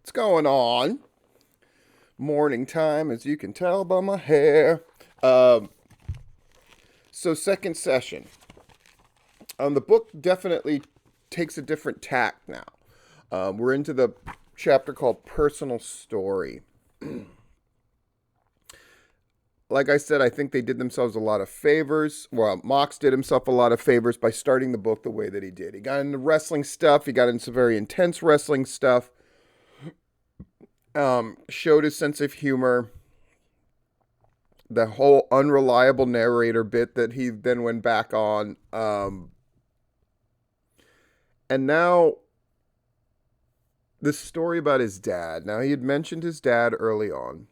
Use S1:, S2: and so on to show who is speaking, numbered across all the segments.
S1: What's going on? Morning time, as you can tell by my hair. Um, so second session. The book definitely takes a different tack now. We're into the chapter called Personal Story. Like I said, I think they did themselves a lot of favors. Well, Mox did himself a lot of favors by starting the book the way that he did. He got into wrestling stuff. He got into very intense wrestling stuff. Showed his sense of humor. The whole unreliable narrator bit that he then went back on. And now this story about his dad. Now, he had mentioned his dad early on.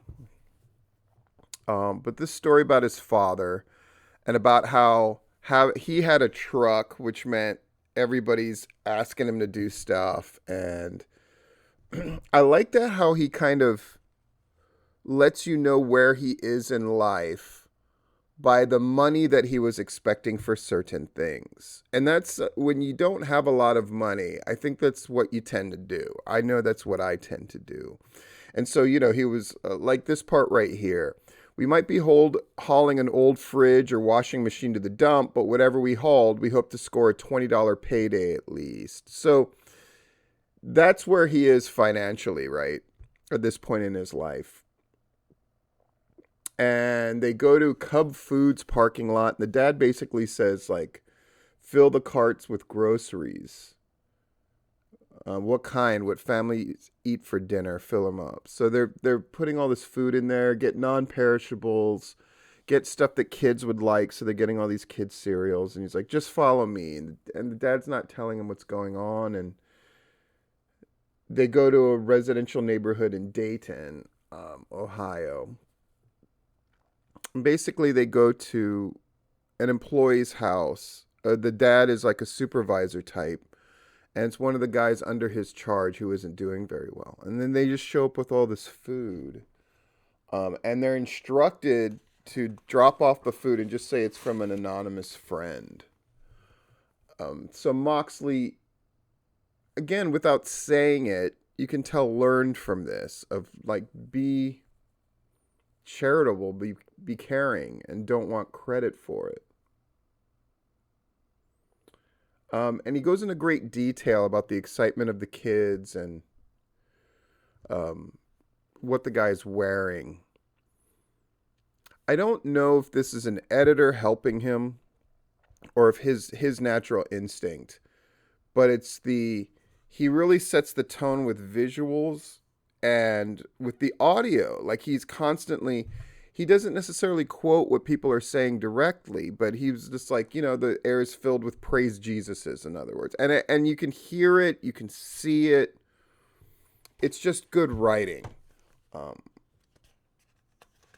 S1: But this story about his father and about how he had a truck, which meant everybody's asking him to do stuff. And I like that how he kind of lets you know where he is in life by the money that he was expecting for certain things. And that's when you don't have a lot of money. I think that's what you tend to do. I know that's what I tend to do. And so, he was like this part right here. We might be hauling an old fridge or washing machine to the dump, but whatever we hauled, we hope to score a $20 payday at least. So that's where he is financially, right? At this point in his life. And they go to Cub Foods parking lot. And the dad basically says, like, fill the carts with groceries. What kind? What families eat for dinner? Fill them up. So they're putting all this food in there. Get non-perishables. Get stuff that kids would like. So they're getting all these kids cereals. And he's like, just follow me. And the dad's not telling him what's going on. And they go to a residential neighborhood in Dayton, Ohio. Basically, they go to an employee's house. The dad is like a supervisor type, and it's one of the guys under his charge who isn't doing very well. And then they just show up with all this food, and they're instructed to drop off the food and just say it's from an anonymous friend. So Moxley, again, without saying it, you can tell learned from this of like be charitable, be caring, and don't want credit for it. And he goes into great detail about the excitement of the kids and what the guy's wearing. I don't know if this is an editor helping him or if his natural instinct, but he really sets the tone with visuals and with the audio. Like he doesn't necessarily quote what people are saying directly, but he's just like, the air is filled with praise Jesuses, in other words. And you can hear it, you can see it. It's just good writing.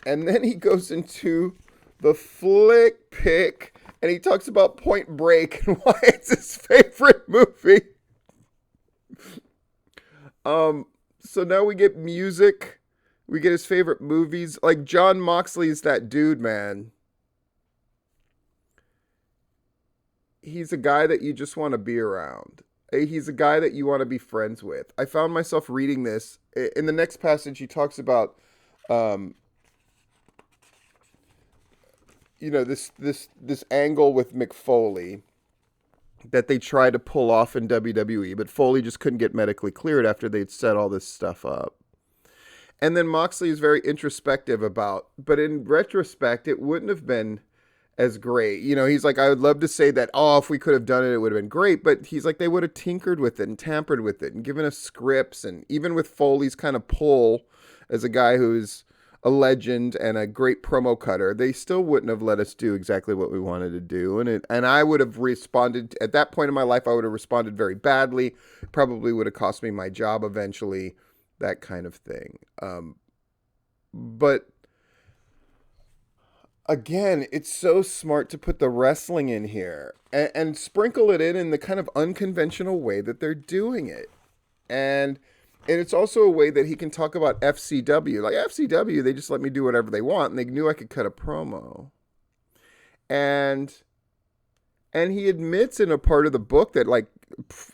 S1: And then he goes into the flick pick and he talks about Point Break and why it's his favorite movie. So now we get music. We get his favorite movies. Like Jon Moxley's that dude, man. He's a guy that you just want to be around. He's a guy that you want to be friends with. I found myself reading this. In the next passage, he talks about, this angle with Mick Foley that they tried to pull off in WWE, but Foley just couldn't get medically cleared after they'd set all this stuff up. And then Moxley is very introspective but in retrospect, it wouldn't have been as great. He's like, I would love to say that, if we could have done it, it would have been great. But he's like, they would have tinkered with it and tampered with it and given us scripts. And even with Foley's kind of pull as a guy who's a legend and a great promo cutter, they still wouldn't have let us do exactly what we wanted to do. And I would have responded, at that point in my life, I would have responded very badly. Probably would have cost me my job eventually. That kind of thing. But again, it's so smart to put the wrestling in here and sprinkle it in the kind of unconventional way that they're doing it. And it's also a way that he can talk about FCW. Like FCW, they just let me do whatever they want, and they knew I could cut a promo. And he admits in a part of the book that, like,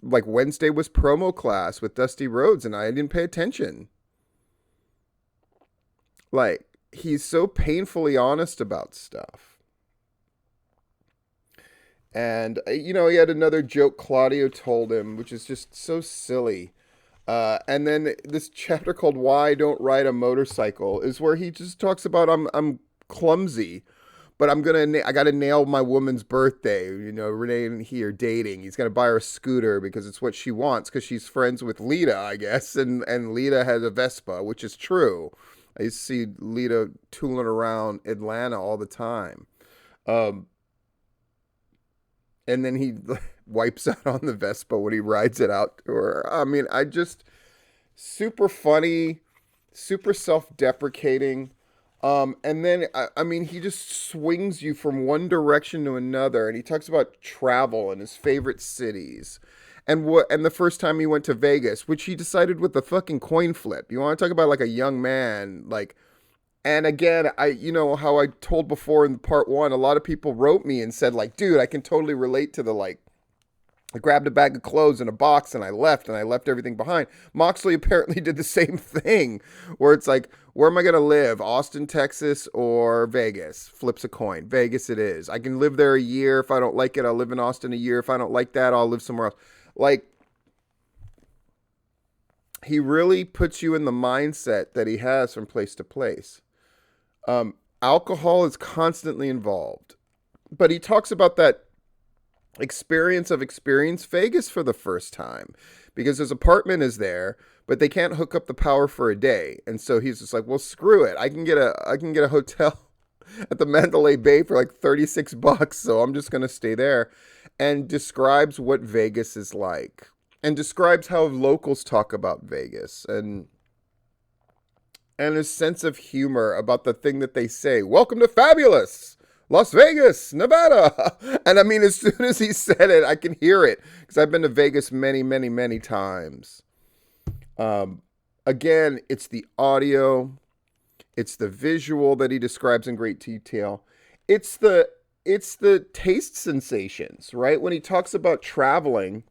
S1: like Wednesday was promo class with Dusty Rhodes and I didn't pay attention. Like, he's so painfully honest about stuff. And, he had another joke Claudio told him, which is just so silly. And then this chapter called "Why I Don't Ride a Motorcycle" is where he just talks about I'm clumsy, but I gotta nail my woman's birthday. Renee and he are dating. He's gonna buy her a scooter because it's what she wants because she's friends with Lita, I guess, and Lita has a Vespa, which is true. I used to see Lita tooling around Atlanta all the time. Um, and then he wipes out on the Vespa when he rides it out to her. I mean, super funny, super self-deprecating. And then I mean, he just swings you from one direction to another, and he talks about travel and his favorite cities, and the first time he went to Vegas, which he decided with the fucking coin flip. You want to talk about like a young man, like. And again, how I told before in part one, a lot of people wrote me and said like, dude, I can totally relate to the like. I grabbed a bag of clothes and a box and I left everything behind. Moxley apparently did the same thing where it's like, where am I going to live? Austin, Texas or Vegas? Flips a coin. Vegas it is. I can live there a year. If I don't like it, I'll live in Austin a year. If I don't like that, I'll live somewhere else. Like, he really puts you in the mindset that he has from place to place. Alcohol is constantly involved, but he talks about that experience Vegas for the first time because his apartment is there, but they can't hook up the power for a day. And so he's just like, well, screw it. I can get a hotel at the Mandalay Bay for like $36. So I'm just going to stay there, and describes what Vegas is like and describes how locals talk about Vegas and his sense of humor about the thing that they say. Welcome to fabulous Las Vegas, Nevada. And I mean, as soon as he said it, I can hear it because I've been to Vegas many, many, many times. Again, it's the audio. It's the visual that he describes in great detail. It's the taste sensations, right? When he talks about traveling,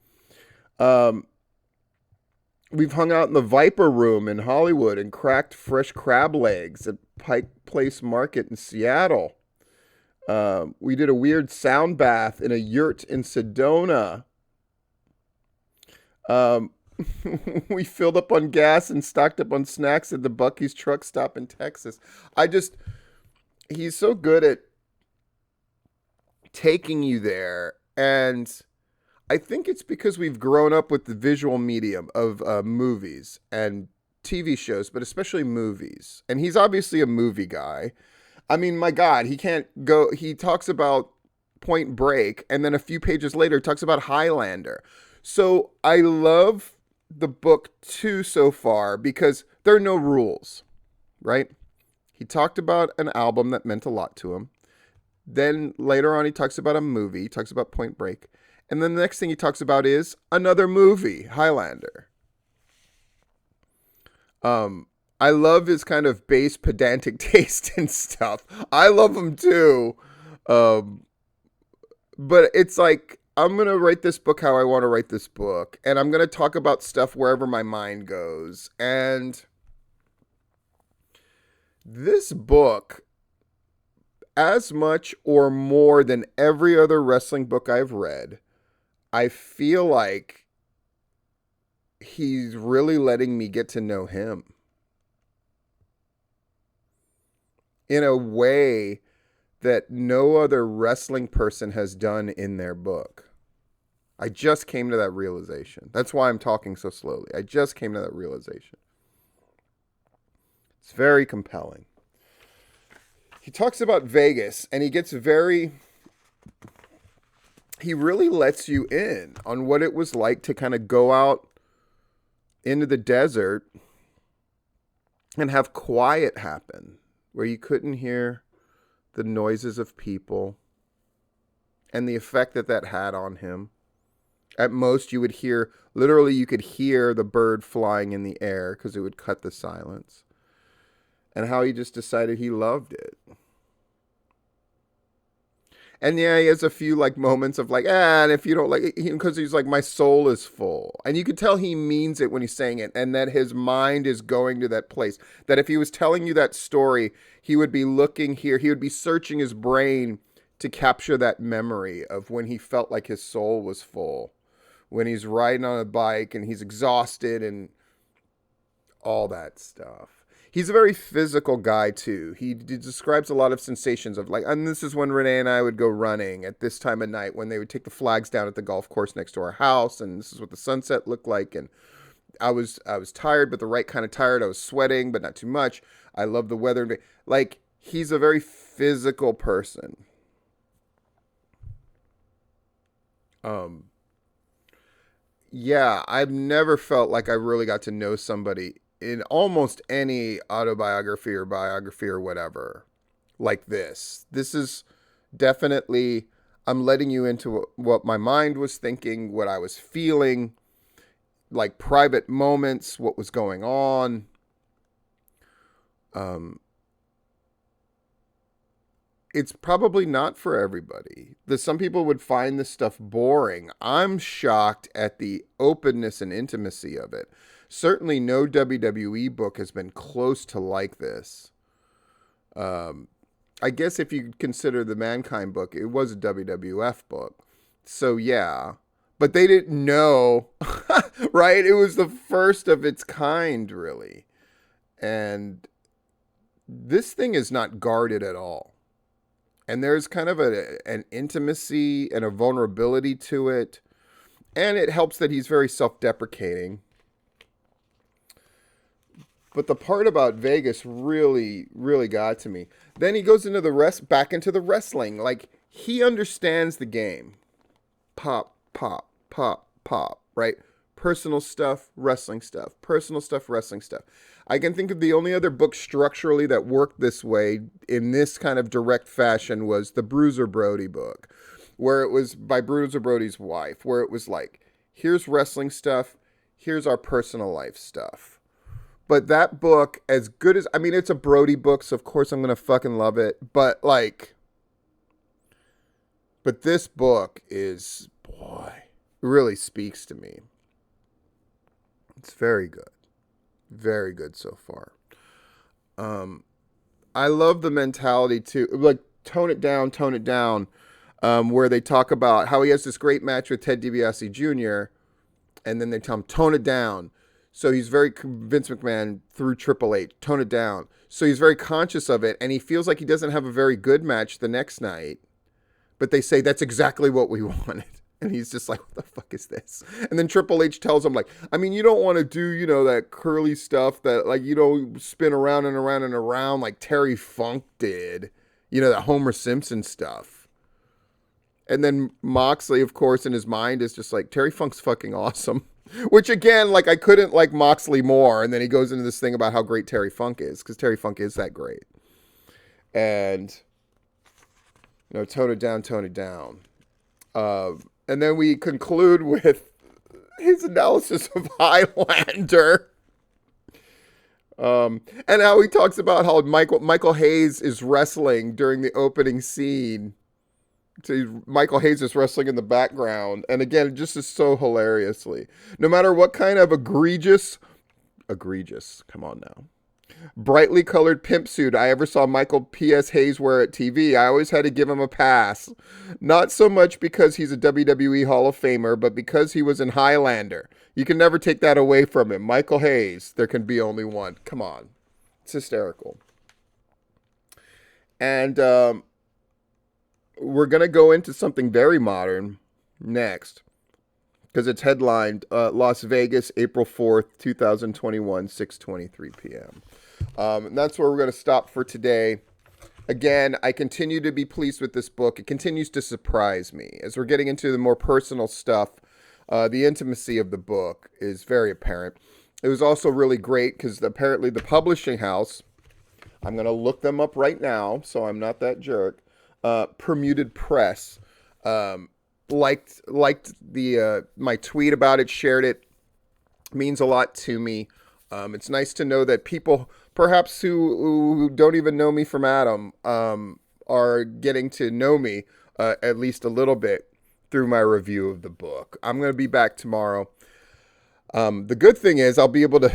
S1: we've hung out in the Viper Room in Hollywood and cracked fresh crab legs at Pike Place Market in Seattle. We did a weird sound bath in a yurt in Sedona. We filled up on gas and stocked up on snacks at the Buc-ee's truck stop in Texas. He's so good at taking you there. And I think it's because we've grown up with the visual medium of movies and TV shows, but especially movies. And he's obviously a movie guy. I mean, my God, he talks about Point Break, and then a few pages later talks about Highlander. So I love the book too so far because there are no rules, right? He talked about an album that meant a lot to him. Then later on, he talks about a movie. He talks about Point Break. And then the next thing he talks about is another movie, Highlander. I love his kind of base pedantic taste and stuff. I love him too. But it's like, I'm going to write this book how I want to write this book. And I'm going to talk about stuff wherever my mind goes. And this book, as much or more than every other wrestling book I've read, I feel like he's really letting me get to know him in a way that no other wrestling person has done in their book. I just came to that realization. That's why I'm talking so slowly. I just came to that realization. It's very compelling. He talks about Vegas, and he really lets you in on what it was like to kind of go out into the desert and have quiet happen where you couldn't hear the noises of people and the effect that had on him. At most, you could hear the bird flying in the air because it would cut the silence. And how he just decided he loved it. And yeah, he has a few like moments of like, and if you don't like it, because he's like, my soul is full. And you can tell he means it when he's saying it, and that his mind is going to that place. That if he was telling you that story, he would be looking here, he would be searching his brain to capture that memory of when he felt like his soul was full. When he's riding on a bike and he's exhausted and all that stuff. He's a very physical guy too. He describes a lot of sensations of like, and this is when Renee and I would go running at this time of night when they would take the flags down at the golf course next to our house, and this is what the sunset looked like. And I was tired, but the right kind of tired. I was sweating, but not too much. I love the weather. Like, he's a very physical person. Um, yeah, I've never felt like I really got to know somebody in almost any autobiography or biography or whatever like this. This is definitely, I'm letting you into what my mind was thinking, what I was feeling, like private moments, what was going on. Um, it's probably not for everybody. Some people would find this stuff boring. I'm shocked at the openness and intimacy of it. Certainly no WWE book has been close to like this. Um, I guess if you consider the Mankind book, it was a WWF book. So yeah, but they didn't know, right? It was the first of its kind, really. And this thing is not guarded at all. And there's kind of an intimacy and a vulnerability to it. And it helps that he's very self-deprecating. But the part about Vegas really, really got to me. Then he goes into back into the wrestling. Like, he understands the game. Pop, pop, pop, pop, right? Personal stuff, wrestling stuff. Personal stuff, wrestling stuff. I can think of the only other book structurally that worked this way in this kind of direct fashion was the Bruiser Brody book, where it was by Bruiser Brody's wife, where it was like, here's wrestling stuff, here's our personal life stuff. But that book, as good as, I mean, it's a Brody book, so of course I'm going to fucking love it. But like, but this book is, boy, really speaks to me. It's very good. Very good so far. I love the mentality too, like tone it down, where they talk about how he has this great match with Ted DiBiase Jr., and then they tell him, tone it down. So he's very, Vince McMahon through Triple H, tone it down. So he's very conscious of it, and he feels like he doesn't have a very good match the next night. But they say, that's exactly what we wanted. And he's just like, what the fuck is this? And then Triple H tells him, like, I mean, you don't want to do, that curly stuff that, like, spin around and around and around like Terry Funk did. That Homer Simpson stuff. And then Moxley, of course, in his mind is just like, Terry Funk's fucking awesome. Which, again, like, I couldn't like Moxley more. And then he goes into this thing about how great Terry Funk is, because Terry Funk is that great. And, tone it down, tone it down. And then we conclude with his analysis of Highlander. And how he talks about how Michael Hayes is wrestling during the opening scene. So Michael Hayes is wrestling in the background. And again, it just is so hilariously. No matter what kind of egregious, come on now, brightly colored pimp suit I ever saw Michael P.S. Hayes wear at TV, I always had to give him a pass. Not so much because he's a WWE Hall of Famer, but because he was in Highlander. You can never take that away from him. Michael Hayes, there can be only one. Come on. It's hysterical. And we're going to go into something very modern next, because it's headlined Las Vegas, April 4th, 2021, 6:23 p.m. And that's where we're going to stop for today. Again, I continue to be pleased with this book. It continues to surprise me. As we're getting into the more personal stuff, the intimacy of the book is very apparent. It was also really great because apparently the publishing house, I'm going to look them up right now so I'm not that jerk, Permuted Press, liked the my tweet about it, shared it. Means a lot to me. It's nice to know that people, perhaps who don't even know me from Adam, are getting to know me at least a little bit through my review of the book. I'm going to be back tomorrow. The good thing is I'll be able to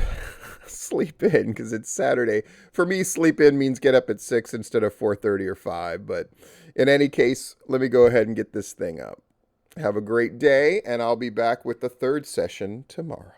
S1: sleep in because it's Saturday. For me, sleep in means get up at 6 instead of 4:30 or 5. But in any case, let me go ahead and get this thing up. Have a great day, and I'll be back with the third session tomorrow.